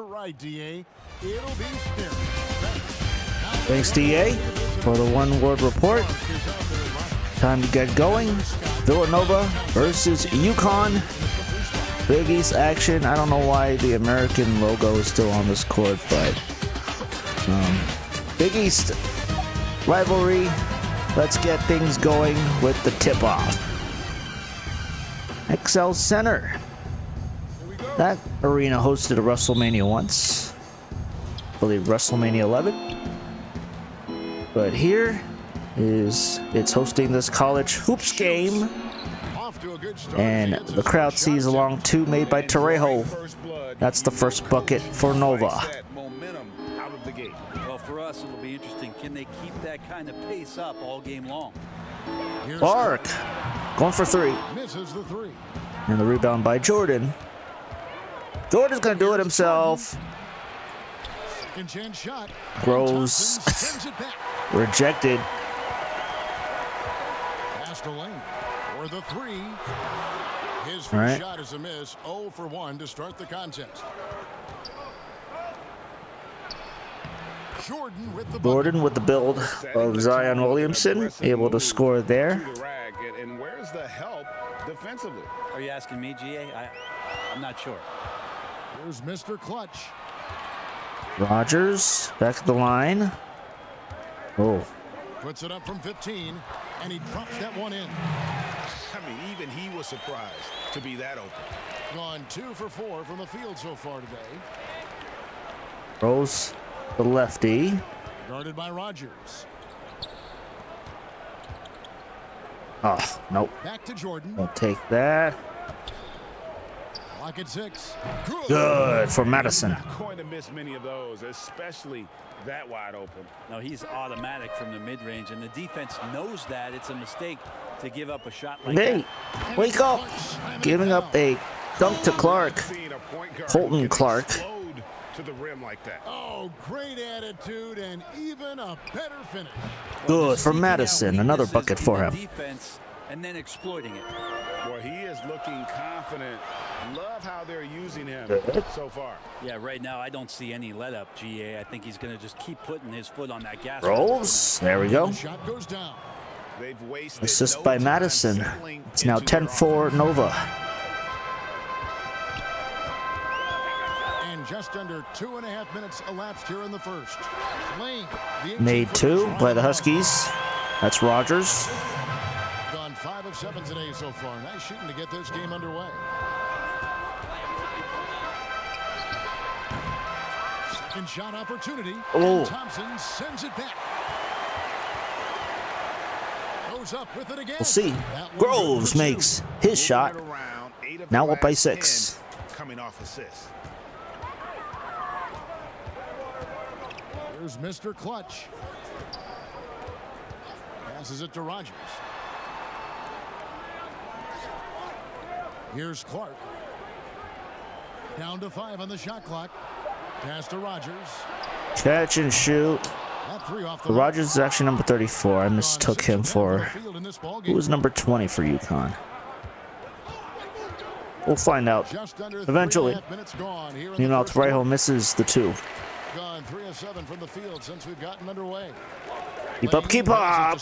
You're right, DA. It'll be scary. Thanks, DA, for the one-word report. Time to get going. Villanova versus UConn. Big East action. I don't know why the American logo is still on this court, but Big East rivalry. Let's get things going with the tip-off. XL Center. That arena hosted a WrestleMania once. I believe WrestleMania 11. But here it's hosting this college hoops game. And the crowd sees along two made by Torrejo. That's the first bucket for Nova. Well, for us, it'll be interesting. Can they keep that kind of pace up all game long? Clark going for three. Misses the three. And the rebound by Jordan. Jordan's going to do it himself. Second chance shot. Groves. Rejected. Pass to Lane for the three. His first shot is a miss. 0 for 1 to start the contest. Jordan with the build of Zion Williamson, able to score there. And where's the help defensively? Are you asking me, GA? I'm not sure. Here's Mr. Clutch. Rogers back at the line. Oh. Puts it up from 15, and he drops that one in. I mean, even he was surprised to be that open. Gone 2 for 4 from the field so far today. Rose, the lefty. Guarded by Rogers. Oh, nope. Back to Jordan. I'll take that. Lock at 6. Good for Madison. Not going to miss many of those, especially that wide open. No, he's automatic from the mid-range, and the defense knows that it's a mistake to give up a shot like that. Hey, wake up! Giving up a dunk to Clark. Colton Clark. To the rim like that. Oh, great attitude and even a better finish. Good for Madison. Another bucket for him. Defense and then exploiting it. Well, he is looking confident. Love how they're using him so far. Yeah, right now I don't see any let up, GA. I think he's going to just keep putting his foot on that gas. Rolls. There we go. Shot goes down. They've wasted Assist by Madison. It's now 10-4 Nova. Just under 2.5 minutes elapsed here in the first. Lane, made 2 by the Huskies. That's Rogers. Gone 5 of 7 today so far. Nice shooting to get this game underway. Second shot opportunity. Oh. Thompson sends it back. Goes up with it again. We'll see. Groves makes his shot. Now up by 6. Coming off assist. Here's Mr. Clutch. Passes it to Rogers. Here's Clark. Down to 5 on the shot clock. Pass to Rogers. Catch and shoot. That 3 off the Rogers is actually number 34. I mistook him for who was number 20 for UConn. We'll find out eventually. Meanwhile, Torrejo misses the 2. Gone 3 of 7 from the field since we've gotten underway. Keep up, keep up.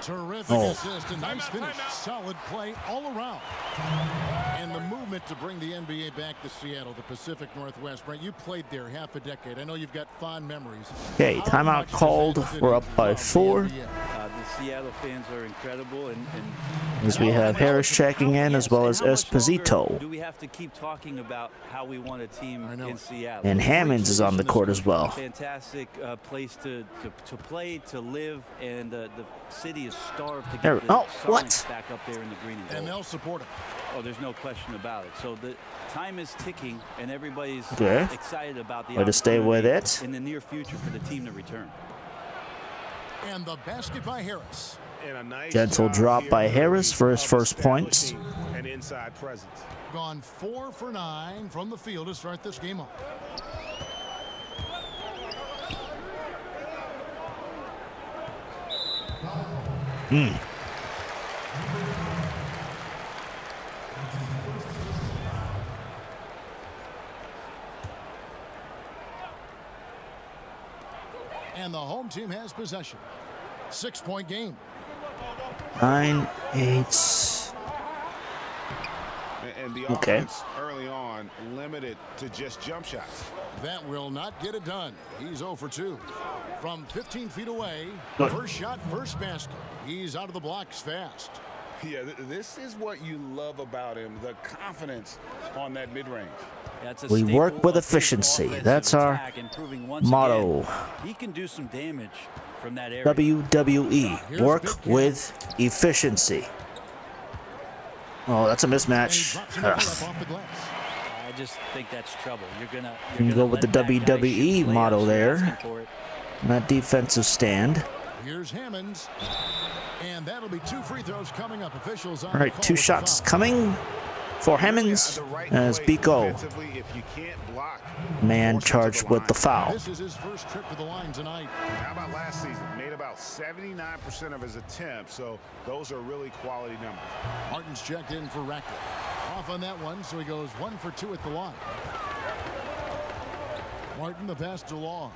Terrific assist and nice finish. Solid play all around. And the movement to bring the NBA back to Seattle, the Pacific Northwest. Brent, you played there half a decade. I know you've got fond memories. Okay, timeout called. We're up by 4. The Seattle fans are incredible, and as we have Harris checking in, as well as Esposito. Do we have to keep talking about how we want a team in Seattle? And Hammonds is on the court as well. Fantastic place to play, to live, and the city is starved to get the Suns back up there in the green and gold. And they'll support him. Oh, there's no question about it. So the time is ticking, and everybody's excited about the way to stay with it in the near future for the team to return. And the basket by Harris. Nice gentle drop by Harris for his first points. An inside presence. Gone 4 for 9 from the field to start this game off. And the home team has possession. 6-point game. 9-8. And the Okay. offense early on limited to just jump shots. That will not get it done. He's 0 for 2. From 15 feet away, Good. first shot, first basket. He's out of the blocks fast. Yeah, this is what you love about him, the confidence on that mid-range. That's a We staple work with of his efficiency. offensive That's our attack, and proving once motto. again, he can do some damage from that area. WWE. Work with efficiency. Oh, that's a And he mismatch. drops another Ugh. up off the glass. I just think that's trouble. You're gonna go with the let that guy WWE shoot layups. motto You're there. asking for it. That defensive stand. Here's Hammonds. And that'll be 2 free throws coming up. Officials on All right, the call 2 with the shots foul. coming for Hammonds The right as play Biko, defensively, if you can't block, man force it to charged the with the line. foul. This is his first trip to the line tonight. How about last season? Made about 79% of his attempts, so those are really quality numbers. Martin's checked in for Rackett. Off on that one, so he goes 1 for 2 at the line. Martin, the pass to Long.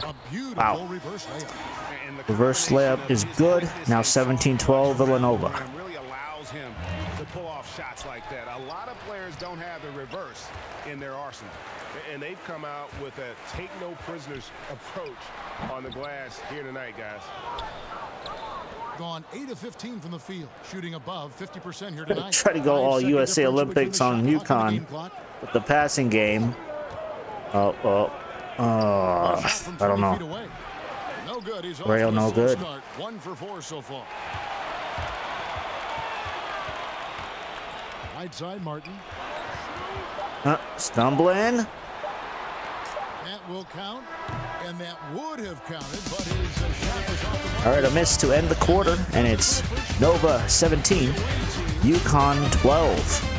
A beautiful Wow. reverse layup. And the Reverse combination layup of is his good. quickness Now and 17-12 Villanova. and really allows him to pull off shots like that. A lot of players don't have the reverse in their arsenal. And they've come out with a take no prisoners approach on the glass here tonight, guys. Gone 8 of 15 from the field, shooting above 50% here tonight. Try to go all 5-second USA difference Olympics between on the shot clock and the UConn game clock. with the passing game. Shot I from don't 20 feet know. away. No good. He's off Rail to a no slow good. start. 1 for 4 so far. Right side, Martin. Stumbling. That will count, and that would have counted, but his shot was off the mark. All right, a miss to end the quarter, and it's Nova 17, UConn 12.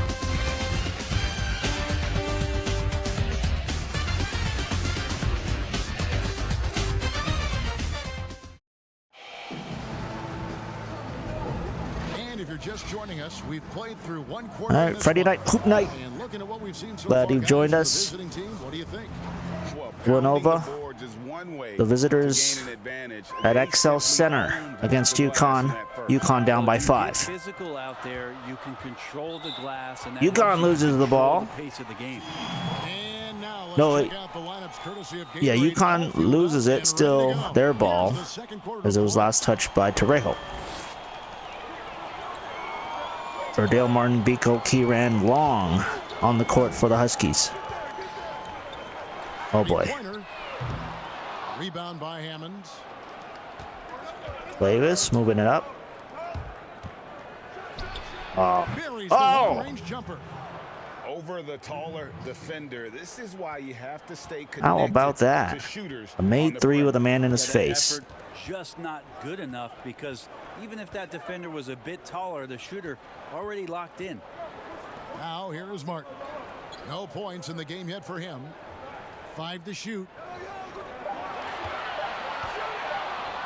And if you're just joining us, we've played through 1 quarter. All in right, this Friday one. night hoop night. And looking at what we've seen so Glad far, you've guys, joined for the us. visiting team, what do you think? Well, Villanova, pounding the boards is one way the visitors to gain an advantage. at They XL simply Center owned against the glass UConn. in that first. UConn down by If you 5. get physical out there, you can control the glass, and that UConn helps you loses the control ball. the pace of the game. And now let's No, check out the lineups courtesy of Yeah, Gatorade. UConn All filled loses up it, and still ready to go. their Here's ball, the second quarter as it was report. last touched by Torrejo. Verdale, Martin, Biko, Kieran, Long on the court for the Huskies. Oh boy. Three-pointer. Rebound by Hammonds. Davis moving it up. Oh. Buries the Oh! long-range jumper. Over the taller defender. This is why you have to stay connected How about that? to shooters A on made the 3 with a perimeter. man in his That face. effort just not good enough, because even if that defender was a bit taller, the shooter already locked in. Now here is Martin. No points in the game yet for him. 5 to shoot.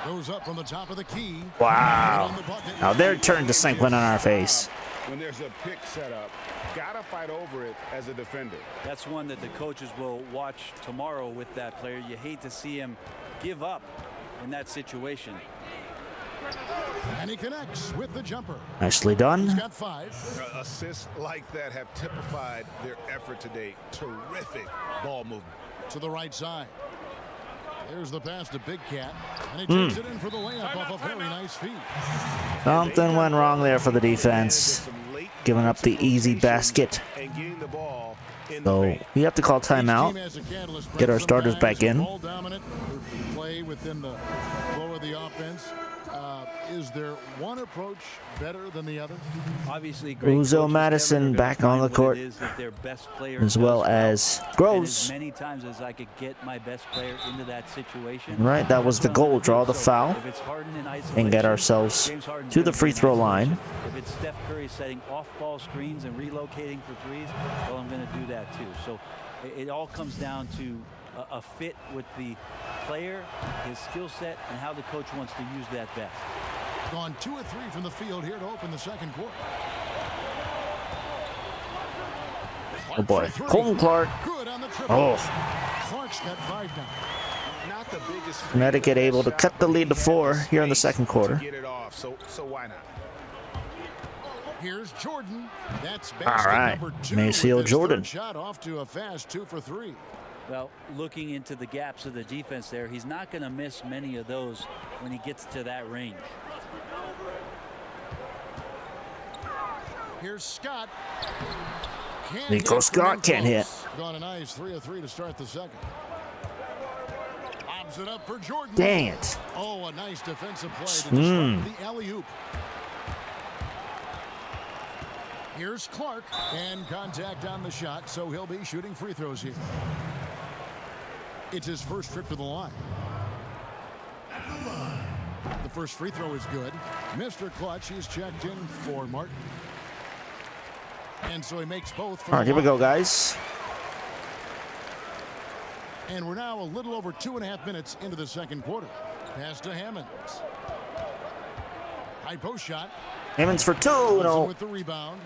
Goes up from the top of the key. Wow. On the bucket. Now their turn to sink one on our face. When there's a pick set up, gotta fight over it as a defender. That's one that the coaches will watch tomorrow with that player. You hate to see him give up in that situation. And he connects with the jumper. Nicely He's done. got 5. Assists like that have typified their effort today. Terrific ball movement. To the right side. There's the pass to Big Cat. And he takes it in for the layup off a very nice feed. Something went wrong there for the defense. Giving up the easy basket. And getting the ball in the So paint. we have to call Each team timeout. has a catalyst. Get our Some starters guys back in. Ball dominant, who play within the flow of the offense. Is there one approach better than the other? Obviously, great Uzo coaches, Madison Kevin, are back gonna on the find what court, it is that their best player as well does as well. And Groves. as many times as I could get my best player into that situation. Right, that was the goal. Draw the foul If it's Harden in and get isolation, ourselves James Harden's to the gonna free be in throw line. isolation. If it's Steph Curry setting off-ball screens and relocating for threes, well, I'm going to do that too. So it all comes down to a fit with the player, his skill set, and how the coach wants to use that best. Gone 2 of 3 from the field here to open the second quarter. Oh boy. For 3. Colton Clark. Good on the triple. Oh, Clark's got 5 now. not the biggest. Connecticut able to cut the lead to 4 here in the second quarter. Get it off, so why not? Here's Jordan. That's All right, number 2 Maceo with his Jordan. third shot off to a fast 2 for 3. Well, looking into the gaps of the defense there, he's not going to miss many of those when he gets to that range. Here's Scott. Nico Scott can't hit. Gone a nice 3 of 3 to start the second. Lobs it up for Jordan. Dang it. Oh, a nice defensive play to disrupt the alley-oop. Here's Clark, and contact on the shot, so he'll be shooting free throws here. It's his first trip to the line. The first free throw is good. Mr. Clutch, he's checked in for Martin. And so he makes both. All right, here we go, guys. And we're now a little over 2.5 minutes into the second quarter. Pass to Hammonds. High post shot. Hammonds for 2. No. With the rebound.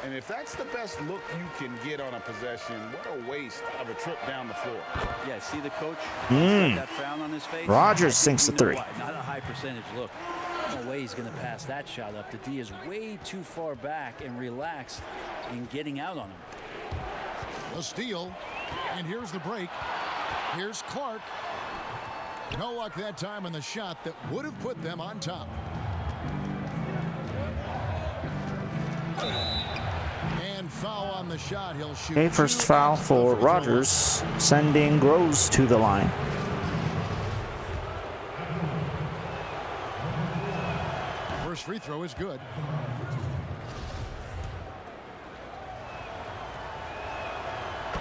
And if that's the best look you can get on a possession, what a waste of a trip down the floor. Yeah, see the coach? That frown on his face? Rogers sinks the 3. Not a high percentage look. No way he's going to pass that shot up. The D is way too far back and relaxed in getting out on him. A steal. And here's the break. Here's Clark. No luck that time on the shot that would have put them on top. And foul on the shot. He'll shoot. Okay, first foul for Rogers, sending Groves to the line. First free throw is good.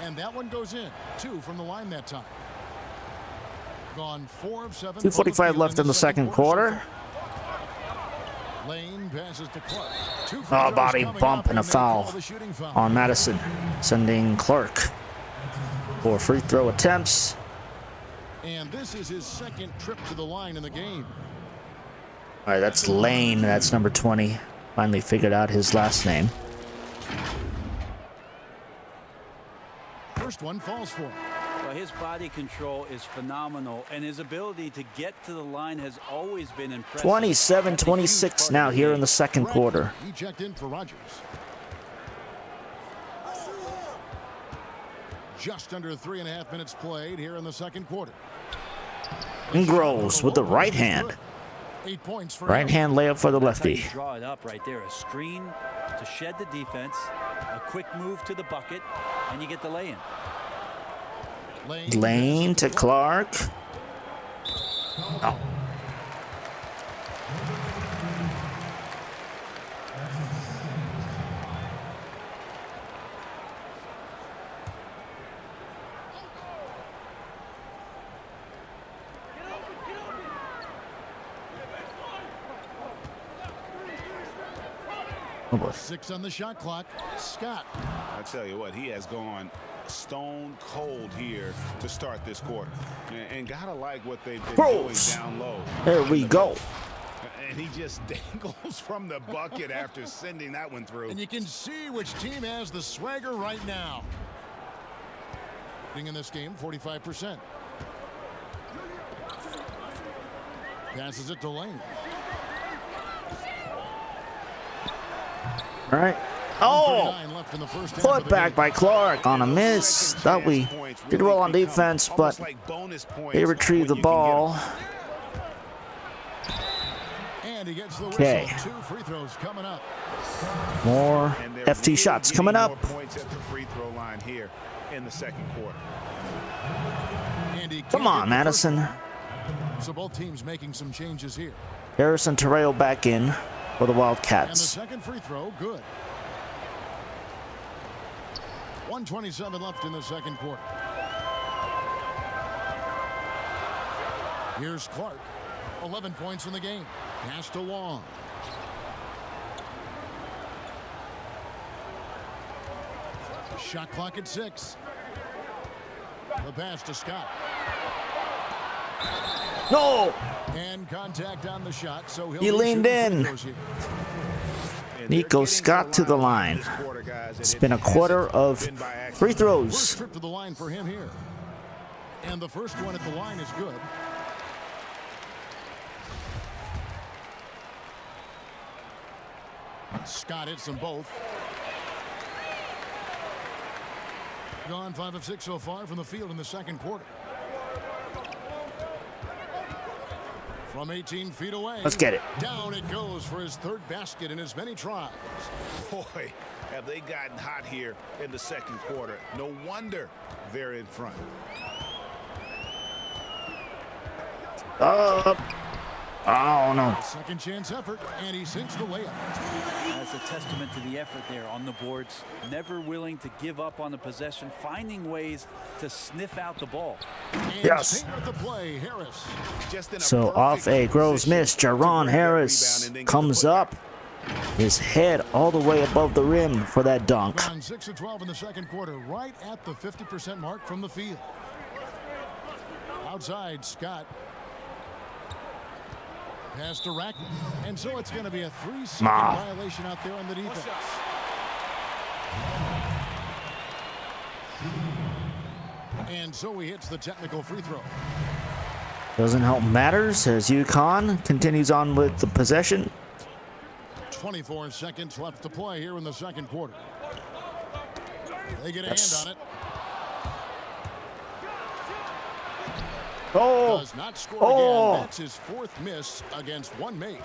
And that one goes in. 2 from the line that time. Gone 4 of 7. 2:45 left in the second quarter. Lane passes to Clark. Oh, body bump and a foul on Madison, sending Clark for free throw attempts. And this is his second trip to the line in the game. All right, that's Lane. That's number 20. Finally figured out his last name. First one falls for him. Well, his body control is phenomenal, and his ability to get to the line has always been impressive. 27-26 now here in the second quarter. He checked in for Rogers. Just under 3.5 minutes played here in the second quarter. And Groves with the right hand. 8 points for Right him. hand layup for the That's how you lefty. draw it up right there. A screen to shed the defense, a quick move to the bucket, and you get the lay-in. Lane to Clark. Oh. Oh boy. 6 on the shot clock. Scott. I tell you what, he has gone stone cold here to start this quarter. And gotta like what they've been Groves. doing down low. There we go. And he just dangles from the bucket after sending that one through. And you can see which team has the swagger right now. Being in this game, 45%. Passes it to Lane. All right. Oh, 1:39 left in the first half of put the back game. by Clark on a miss. Thought we did well on defense, but they retrieved the ball. And he gets the Okay. whistle. 2 free throws coming up. More FT shots coming up. Points at the free throw line here in the second quarter. And he Come can't on, get the Madison. first one. So both teams making some changes here. Harrison Terrell back in for the And the Wildcats. second free throw, good. 1:27 left in the second quarter. Here's Clark. 11 points in the game. Pass to Long. Shot clock at 6. The pass to Scott. No! And contact on the shot, so He he'll be leaned shooting free in. throws here. Nico Scott to the line. It's been a quarter of free First throws. trip to the line for him here. And the first one at the line is good. Scott hits them both. Gone 5 of 6 so far from the field in the second quarter. From 18 feet away. Let's get it. Down it goes for his third basket in as many tries. Boy, have they gotten hot here in the second quarter. No wonder they're in front. Oh, no. Second chance effort, and he sinks the layup. That's a testament to the effort there on the boards. Never willing to give up on the possession, finding ways to sniff out the ball. And Yes. Taylor at the play, Harris. Just in a So perfect off a Groves position miss, to Jaron bring that Harris rebound and then get the comes putback. up. His head all the way above the rim for that dunk. Gone 6 of 12 in the second quarter, right at the 50% mark from the field. Outside, Scott. Pass to Rackman. And so it's going to be a 3-second violation out there on the defense. And so he hits the technical free throw. Doesn't help matters as UConn continues on with the possession. 24 seconds left to play here in the second quarter. They get a Yes. hand on it. Oh, Does not score Oh. again. That's his fourth miss against one make.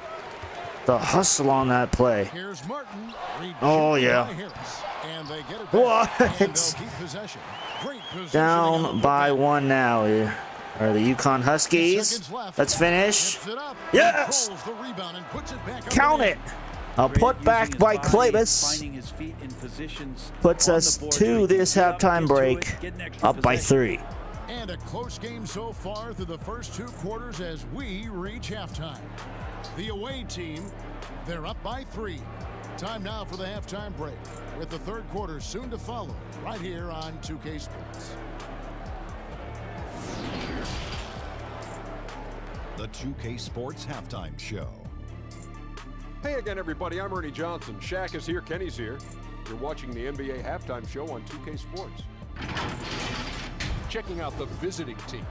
the hustle on that play. Here's Martin. Oh, Rejected yeah. by Harris. And they get it back. What? And they'll keep possession. Great positioning on Down the by putback. 1 now. Are the UConn Huskies? Seconds left. Let's finish. Tips it up. Yes! Controls the rebound and puts it back up Count and it. in. A Great put using back his by body, Clavis finding his feet in positions puts on the us boards to where he this can get up, halftime get to break, it, get an extra up by possession. 3. And a close game so far through the first 2 quarters as we reach halftime. The away team, they're up by 3. Time now for the halftime break, with the third quarter soon to follow, right here on 2K Sports. The 2K Sports Halftime Show. Hey again, everybody. I'm Ernie Johnson. Shaq is here. Kenny's here. You're watching the NBA Halftime Show on 2K Sports. Checking out the visiting team.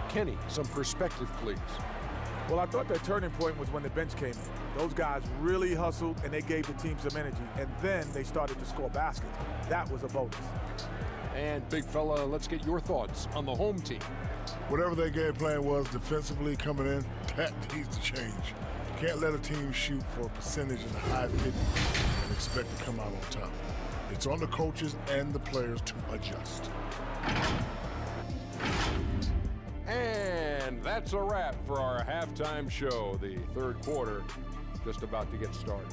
Kenny, some perspective, please. Well, I thought their turning point was when the bench came in. Those guys really hustled, and they gave the team some energy. And then they started to score baskets. That was a bonus. And big fella, let's get your thoughts on the home team. Whatever their game plan was defensively coming in, that needs to change. You can't let a team shoot for a percentage in the high 50s and expect to come out on top. It's on the coaches and the players to adjust. And that's a wrap for our halftime show. The third quarter just about to get started.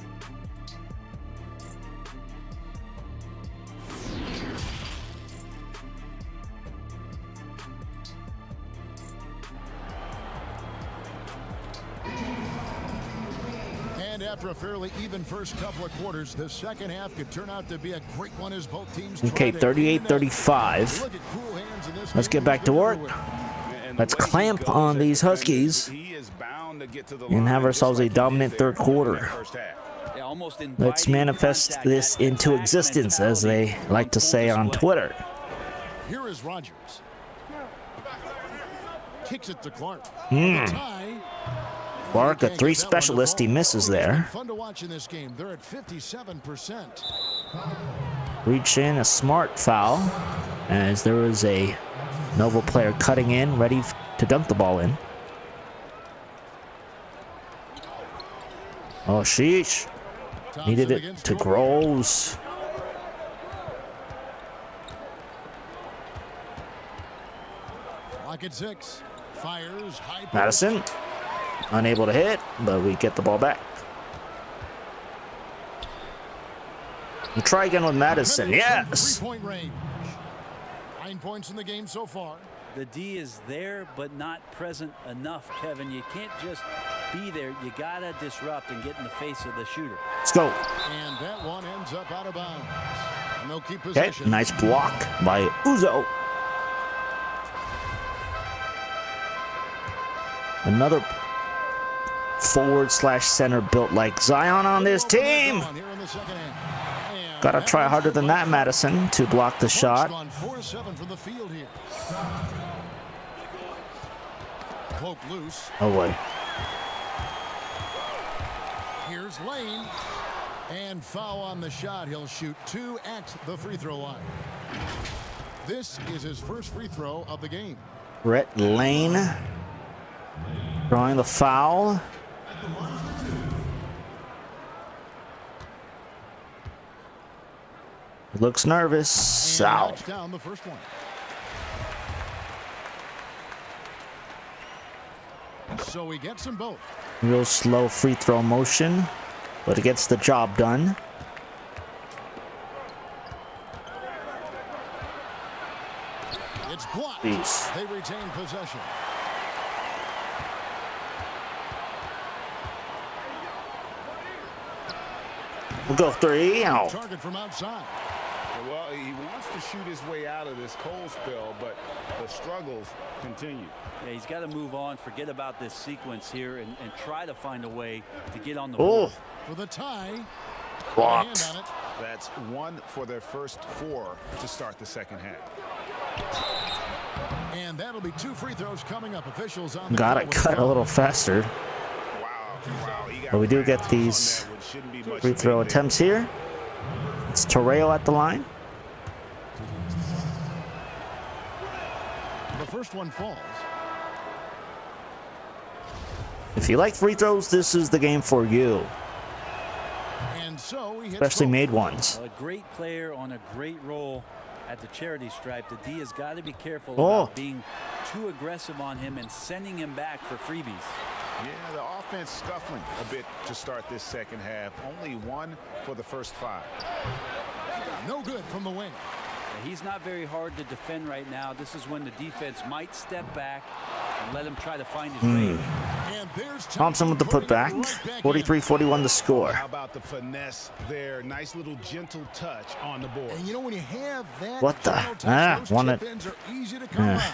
And after a fairly even first couple of quarters, the second half could turn out to be a great one as both teams Okay, try to 38-35. look at cool hands in this Let's game. get back to work. And the Let's way he clamp goes on at these defenders, Huskies he is bound to get to the and have line ourselves just a like he did dominant there third in that quarter. first half. Yeah, almost Let's inviting manifest contact, this that into attack and existence, as they mentality like to on full say on display. Twitter. Here is Rogers. Kicks it to Clark. Hmm. Tie. Clark, a Can't 3 get that one to specialist, he fall. misses It's been there. Fun to watch in this game. They're at 57%. Reach in, a smart foul, as there was a Nova player cutting in, ready to dunk the ball in. Oh, sheesh. Thompson Needed it against to Grover. Groves. Clock at 6. Fires. High post. Madison, unable to hit, but we get the ball back. We'll try again with Madison. Yes! 3-point range. 9 points in the game so far. The D is there, but not present enough, Kevin. You can't just be there. You got to disrupt and get in the face of the shooter. Let's go. And that one ends up out of bounds. And they'll keep Okay, possession. nice block by Uzo. Another forward/center built like Zion on this team. Gotta try harder than that, Madison, to block the shot. On 4-7 from the field here. Poked loose. Oh boy. Here's Lane. And foul on the shot. He'll shoot 2 at the free throw line. This is his first free throw of the game. Brett Lane drawing the foul. He looks nervous. And Ow. knocks down the first one. So he gets them both. Real slow free throw motion, but it gets the job done. It's blocked. Jeez. They retain possession. We'll go 3. Ow. Target from outside. Well, he wants to shoot his way out of this cold spell, but the struggles continue. Yeah, he's got to move on, forget about this sequence here, and try to find a way to get on the Oh, board. For the tie. blocked. Hand on it. That's 1 for their first 4 to start the second half. And that'll be 2 free throws coming up. Officials on the Gotta call with cut a foul. little faster. Wow. He got But we do get fouled these on that, which shouldn't be much free to throw make there. attempts here. It's Torreo at the line. The first one falls. If you like free throws, this is the game for you, And so he hits especially both. made ones. Well, a great player on a great roll at the charity stripe. The D has got to be careful Oh. about being too aggressive on him and sending him back for freebies. Yeah, the offense scuffling a bit to start this second half. Only 1 for the first 5. No good from the wing. He's not very hard to defend right now. This is when the defense might step back and let him try to find his range. And there's Thompson with the putting it putback. right back in. 43-41 the score. How about the finesse there? Nice little gentle touch on the board. And you know when you have that, What the- gentle touch, those wanted- chip-ins are easy to come by.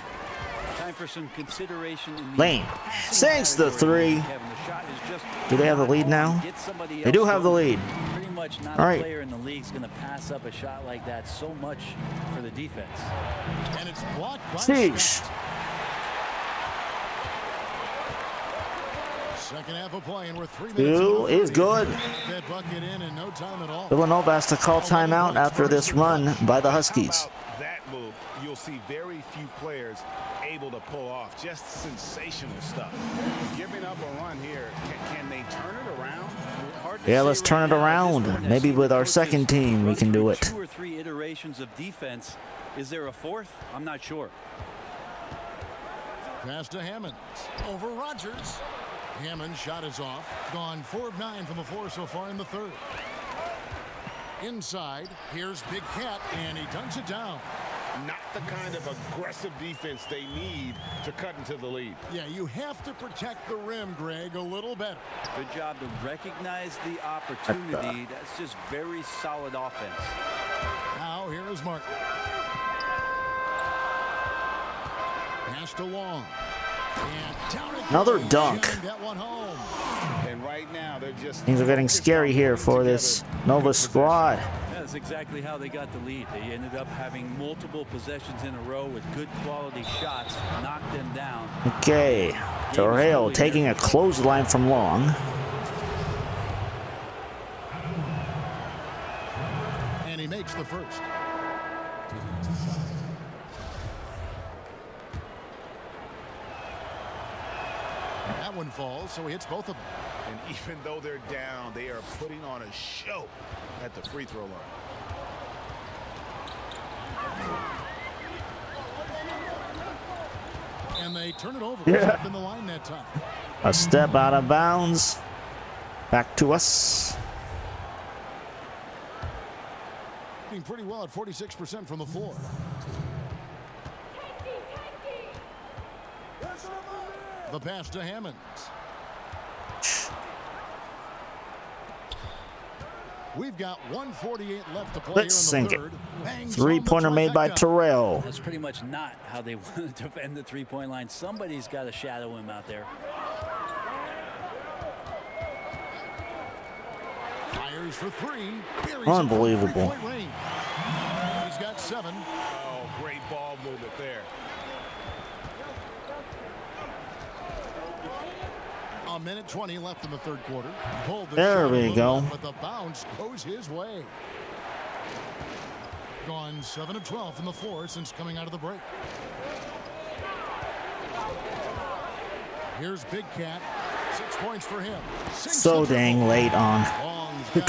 Time for some consideration in the Lane sinks the 3. Kevin, the shot is just Do they have the lead now? get somebody They do else have the going. lead. Pretty much not All a right. player in the league is going to pass up a shot like that so much for the defense. And it's blocked by Sheesh. Scott. Second half of play, and we're 3 minutes. Two is good. That bucket in no time at all. Villanova has to call timeout after this run by the Huskies. How about that move? You'll see very few players able to pull off just sensational stuff. Giving up a run here, can they turn it around? Hard to Yeah, say let's right turn it now at this around. point. I've Maybe seen with the our coaches second team, we run can do through it. 2 or 3 iterations of defense. Is there a 4th? I'm not sure. Pass to Hammond. Over Rogers. Hammond's shot is off. Gone 4 of 9 from the floor so far in the third. Inside, here's Big Cat, and he dunks it down. Not the kind of aggressive defense they need to cut into the lead. Yeah, you have to protect the rim, Greg, a little better. Good job to recognize the opportunity. That's just very solid offense. Now, here is Martin. Pass to Long. And down it Another goes. dunk. Shooting that one home. And right now, they're just Things are getting scary here for this Nova squad. That's exactly how they got the lead. They ended up having multiple possessions in a row with good quality shots, knocked them down. Okay, Torreo taking a clothesline from Long. And he makes the first. That one falls, so he hits both of them. And even though they're down, they are putting on a show at the free throw line. And they turn it over. Yeah. Up in the line that time. A step out of bounds. Back to us. Doing pretty well at 46% from the floor. The pass to Hammonds. We've got 1:48 left to play Let's here in sink the it. third. Bangs Three-pointer home the made by trifecta. Torreo. That's pretty much not how they want to defend the three-point line. Somebody's got to shadow him out there. Fires for 3. Buries Unbelievable. it from three-point range. He's got 7. Oh, great ball movement there. minute 20 left in the third quarter. Pulled the There shot we a little go. left, but the bounce goes his way. Gone 7 of 12 from the floor since coming out of the break. Here's Big Cat. 6 points for him. So dang late on.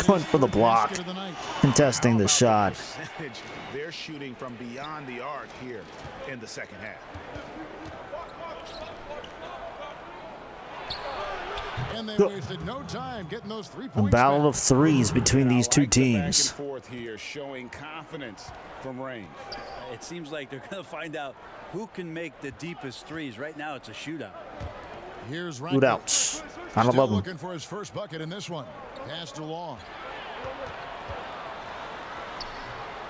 Going for the block. Contesting the shot. They're shooting from beyond the arc here in the second half. And they wasted no time getting those 3 A points. battle of threes between these two teams. Back and forth here, showing confidence from range. It seems like they're going to find out who can make the deepest threes. Right now, it's a shootout. Here's Shootouts. I Still love them. looking for his first bucket in this one. Passed along.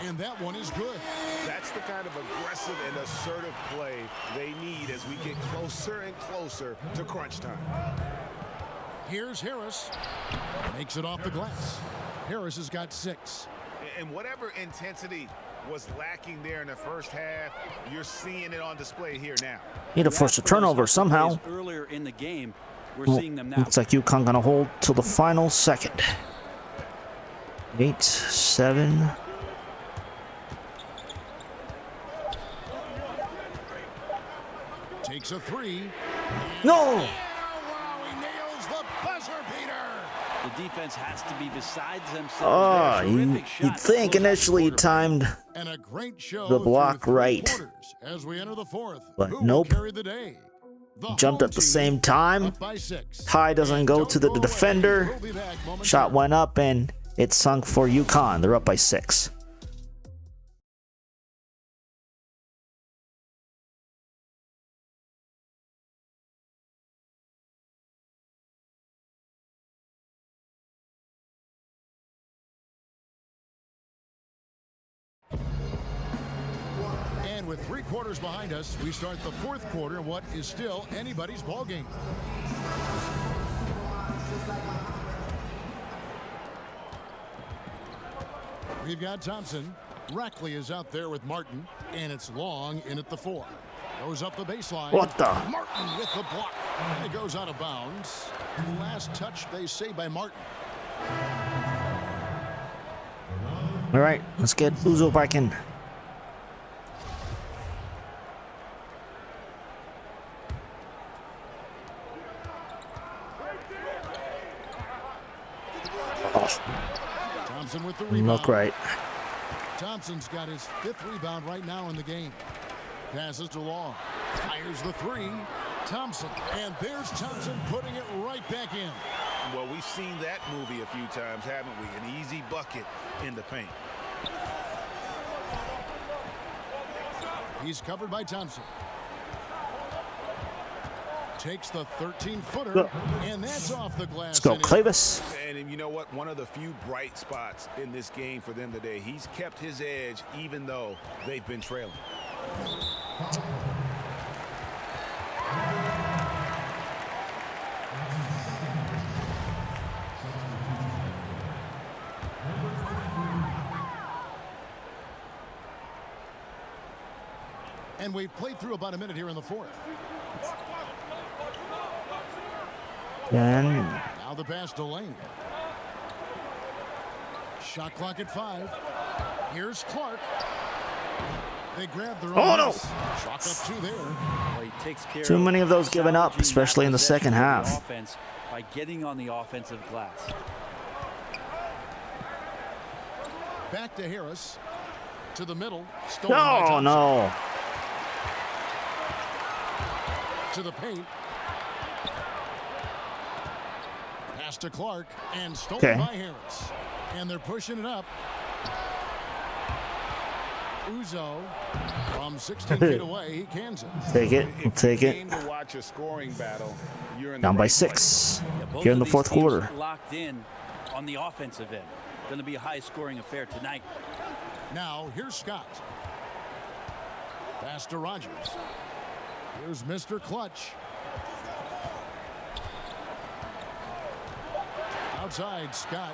And that one is good. That's the kind of aggressive and assertive play they need as we get closer and closer to crunch time. Here's Harris. Makes it off the glass. Harris has got 6. And whatever intensity was lacking there in the first half, you're seeing it on display here now. Need to force a turnover somehow. Earlier in the game, we're seeing them now. Looks like UConn gonna hold till the final second. 8, 7. Takes a 3. No! Wow, he nails the buzzer beater. The defense has to be besides themselves. Oh, They're a terrific you'd shot. think initially he timed And a great show the block through 3 right. quarters as we enter the fourth. But Who will nope. carry the day? The Jumped home at the team same time. up by 6. Tie doesn't go to the Don't go away. defender. We'll be back momentarily. Shot went up and it sunk for UConn. They're up by 6. And with 3 quarters behind us, we start the fourth quarter in what is still anybody's ball game. We've got Thompson. Rackley is out there with Martin, and it's Long in at the 4. Goes up the baseline. What the? Martin with the block, and it goes out of bounds. Last touch, they say, by Martin. All right, let's get Uzo back in. Thompson with the rebound. Look right. Thompson's got his 5th rebound right now in the game. Passes to Long. Fires the 3. Thompson. And there's Thompson putting it right back in. Well, we've seen that movie a few times, haven't we? An easy bucket in the paint. He's covered by Thompson. Takes the 13-footer, and that's off the glass. Let's go, Clavis. And you know what? One of the few bright spots in this game for them today. He's kept his edge even though they've been trailing. And we've played through about a minute here in the fourth. And Now the pass to Lane. Shot clock at 5. Here's Clark. They grab their own. Oh, no. miss. Chalk up 2 there. Well, he takes care Too of many of those given up, salvaging especially in the that second possession half. of the offense by getting on the offensive glass. Back to Harris. To the middle. Stolen by oh Thompson. no. To the paint. Pass to Clark and stolen Okay. by Harris. And they're pushing it up. Uzo from 16 feet away. He cans it. Take it. We'll take it. Game to watch a scoring battle. You're in the Down by right 6 Yeah, both here in of the these fourth teams quarter. locked in on the offensive end. Going to be a high-scoring affair tonight. Now, here's Scott. Pass to Rogers. Here's Mr. Clutch. Outside, Scott.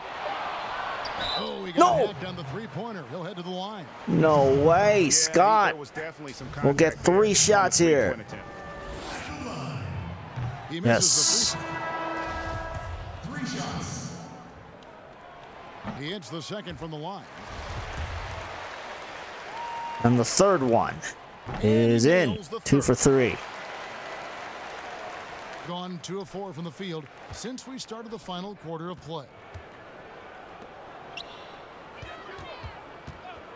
Oh, he got No. hacked on the three-pointer. He'll head to the line. No way, Yeah, Scott. there was definitely some We'll get contact 3 there shots on the here. three-point attempt. He misses Yes. the free throw. He hits the second from the line. And the third one is in. 2 for 3. Gone 2 of 4 from the field since we started the final quarter of play.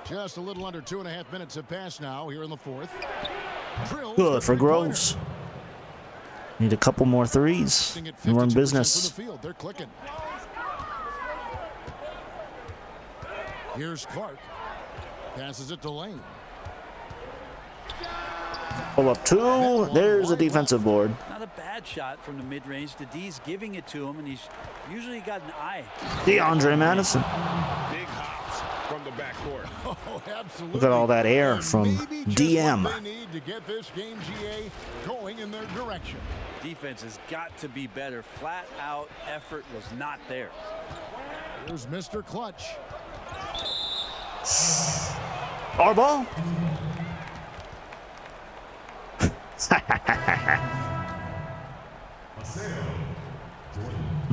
Just a little under 2.5 minutes have passed now here in the fourth. Good for Groves. Need a couple more threes. And we're in business. They're clicking. Here's Clark. Passes it to Lane. Pull up 2. There's a defensive board. Not a bad shot from the mid-range. The D's giving it to him, and he's usually got an eye. DeAndre Madison. Big hops from the backcourt. Oh, absolutely. Look at all that air from DM. They need to get this game, GA, going in their direction. Defense has got to be better. Flat out effort was not there. Here's Mr. Clutch. Our ball.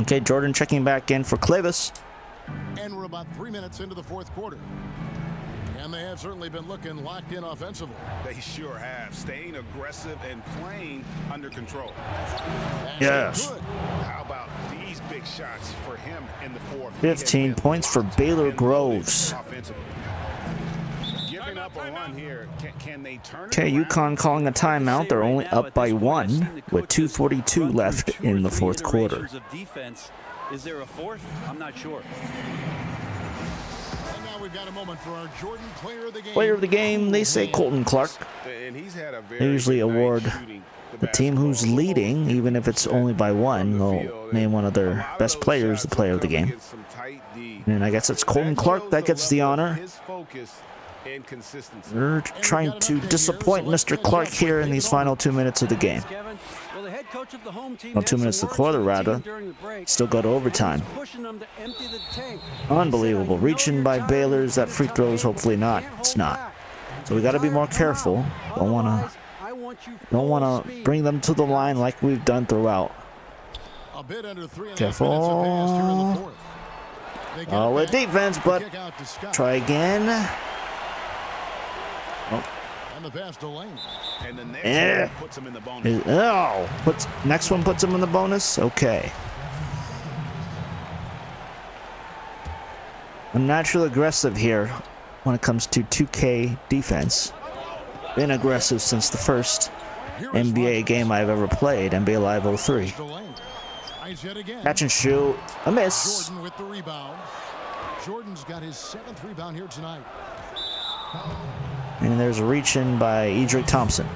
Okay, Jordan checking back in for Clavis. And we're about 3 minutes into the fourth quarter. And they have certainly been looking locked in offensively. They sure have. Staying aggressive and playing under control. Yes. Good. How about these big shots for him in the fourth? 15 points for Baylor Groves. Giving up a run here. Can they turn it Okay, around? UConn calling a timeout. They're only up by 1 with 2:42 left in the fourth quarter. Of defense. Is there a fourth? I'm not sure. And now we've got a moment for our Jordan player of the game. Player of the game, they say Colton Clark. And he's had a very They usually good night award shooting the team who's leading, even if it's only by 1. They'll name one of their best players the player of the game. And I guess it's Colton Clark that gets the honor. His focus and consistency. We're trying to disappoint Mr. Clark here in these final 2 minutes of the game. Well, the head coach of the home team Well, 2 minutes of the quarter, rather. Still go to overtime. Unbelievable. Reaching by Baylor's. That free throw is hopefully not. It's not. So we got to be more careful. Don't want to bring them to the line like we've done throughout. A bit under 3.5 Careful. minutes have passed here in the fourth. They get Oh, it with back. defense, but Kick out to Scott. try again. And the pass to Lane. And the next Yeah. one puts him in the bonus. Oh, next one puts him in the bonus. Okay. I'm naturally aggressive here when it comes to 2K defense. Been aggressive since the first Here is NBA Rogers. game I've ever played, NBA Live 03. To Lane. Eyes yet again. Catch and shoot, a miss. Jordan with the rebound. Jordan's got his 7th rebound here tonight. And there's a reach in by Edric Thompson.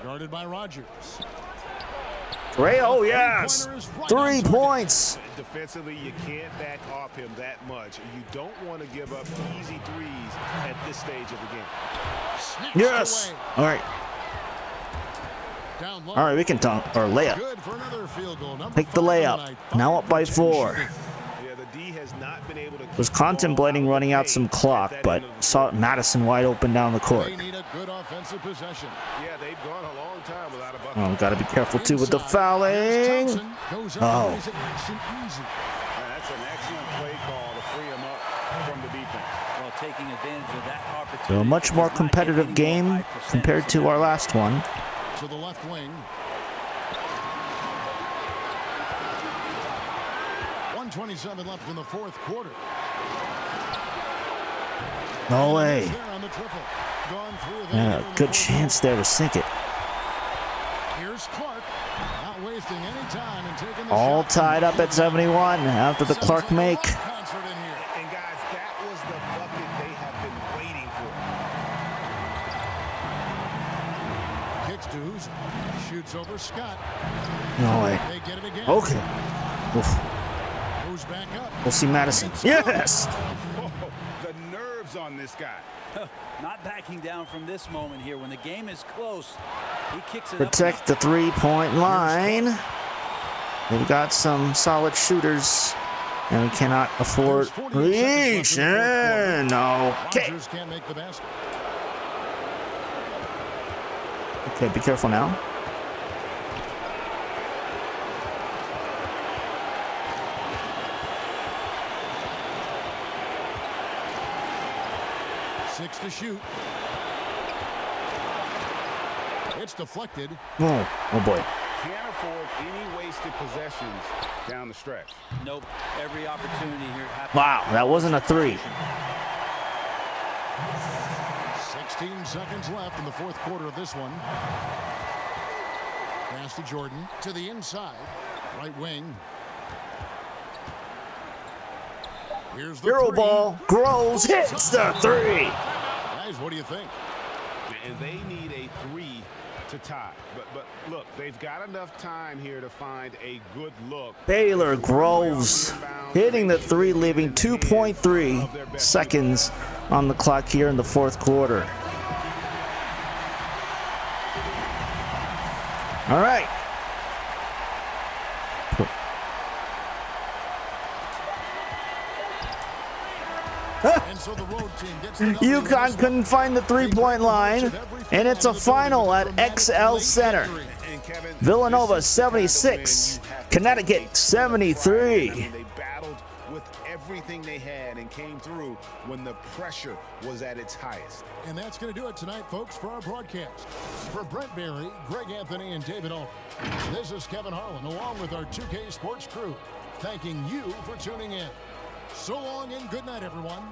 Guarded by Rogers. Ray, oh yes, 3 points. Defensively, you can't back off him that much. You don't want to give up easy threes at this stage of the game. Snatched Yes. away. All right. Down low. All right, we can dunk or layup. Good for another field goal. Number Take the 5 layup. tonight. Now up by 4. Yeah, the D has not been able to Was contemplating running out some clock, but saw Madison wide open down the court. They need a good offensive possession. Yeah, they've gone a long time without a bucket. Oh, gotta be careful too with the Inside. fouling. Here's Thompson. Goes up and Oh. lays it nice and easy. That's an excellent play call to free him up from the defense. Well, taking advantage of that opportunity. So a much more Does not get competitive any more game high percentage compared to our last one. To the left wing. 1:27 left in the fourth quarter. No way. There on the triple. Gone through that Yeah, here in the good fourth chance there to sink it. quarter. Here's Clark. Not wasting any time and taking the All shot. tied up at 71 after the Clark Sounds like a make. rock concert in here. And guys, that was the bucket they have been waiting for. Kicks to Houston. Shoots over Scott. No way. They get it again. Okay. Oof. Moves back up. We'll see Madison. Yes! Whoa, the nerves on this guy. Not backing down from this moment here. When the game is close, he kicks it Protect the 3-point line. They've got some solid shooters And we cannot afford. Reach. No. Okay. Rodgers can't make the basket. Okay, be careful now. Six to shoot. It's deflected. Oh boy. Can't afford any wasted possessions down the stretch. Nope. Every opportunity here. Wow, that wasn't a three. 16 seconds left in the fourth quarter of this one. Pass to Jordan to the inside. Right wing. Here's the Euro three. ball. Groves hits the three. Guys, what do you think? And they need a three to tie. But look, they've got enough time here to find a good look. Baylor Groves hitting the three, leaving 2.3 seconds on the clock here in the fourth quarter. All right. And so the road team gets the W in UConn this couldn't find the three-point line, and it's a final at XL Center. Villanova 76, Connecticut 73. They battled with everything they had and came through when the pressure was at its highest. And that's going to do it tonight, folks, for our broadcast. For Brent Barry, Greg Anthony, and David Alt, this is Kevin Harlan, along with our 2K Sports crew, thanking you for tuning in. So long and good night, everyone.